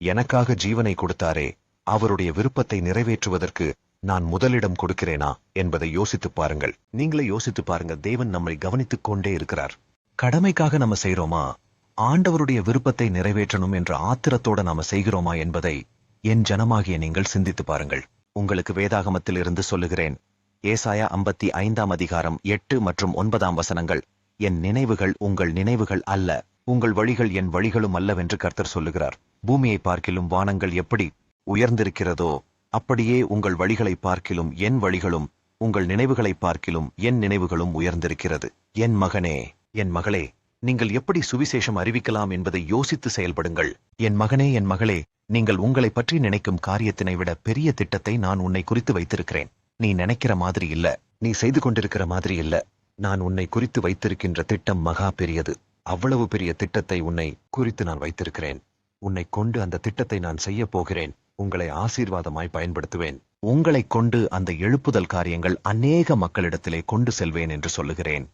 எனக்காக ஜீவனை கொடுத்தாரே, அவருடைய விருப்பத்தை நிறைவேற்றுவதற்கு நான் முதலிடம் கொடுக்கிறேனா என்பதை யோசித்துப் பாருங்கள். நீங்களே யோசித்துப் பாருங்க. தேவன் நம்மை கவனித்துக் கொண்டே இருக்கிறார். கடமைக்காக நம்ம செய்றோமா, ஆண்டவருடைய விருப்பத்தை நிறைவேற்றணும் என்ற ஆத்திரத்தோட நாம செய்கிறோமா என்பதை என் ஜனமாகிய நீங்கள் சிந்தித்து பாருங்கள். உங்களுக்கு வேதாகமத்தில் இருந்து சொல்லுகிறேன். ஏசாயா 55 அதிகாரம் 8 மற்றும் 9 வசனங்கள். என் நினைவுகள் உங்கள் நினைவுகள் அல்ல, உங்கள் வழிகள் என் வழிகளும் அல்லவென்று கர்த்தர் சொல்லுகிறார். பூமியை பார்க்கிலும் வானங்கள் எப்படி உயர்ந்திருக்கிறதோ அப்படியே உங்கள் வழிகளை பார்க்கிலும் என் வழிகளும், உங்கள் நினைவுகளை பார்க்கிலும் என் நினைவுகளும் உயர்ந்திருக்கிறது. என் மகனே, என் மகளே, நீங்கள் எப்படி சுவிசேஷம் அறிவிக்கலாம் என்பதை யோசித்து செயல்படுங்கள். என் மகனே, என் மகளே, நீங்கள் உங்களை பற்றி நினைக்கும் காரியத்தினை விட பெரிய திட்டத்தை நான் உன்னை குறித்து வைத்திருக்கிறேன். நீ நினைக்கிற மாதிரி இல்ல, நீ செய்து கொண்டிருக்கிற மாதிரி இல்ல. நான் உன்னை குறித்து வைத்திருக்கின்ற திட்டம் மகா பெரியது. அவ்வளவு பெரிய திட்டத்தை உன்னை குறித்து நான் வைத்திருக்கிறேன். உன்னை கொண்டு அந்த திட்டத்தை நான் செய்ய போகிறேன். உங்களை ஆசீர்வாதமாய் பயன்படுத்துவேன். உங்களை கொண்டு அந்த எழுப்புதல் காரியங்கள் அநேக மக்களிடத்திலே கொண்டு செல்வேன் என்று சொல்லுகிறேன்.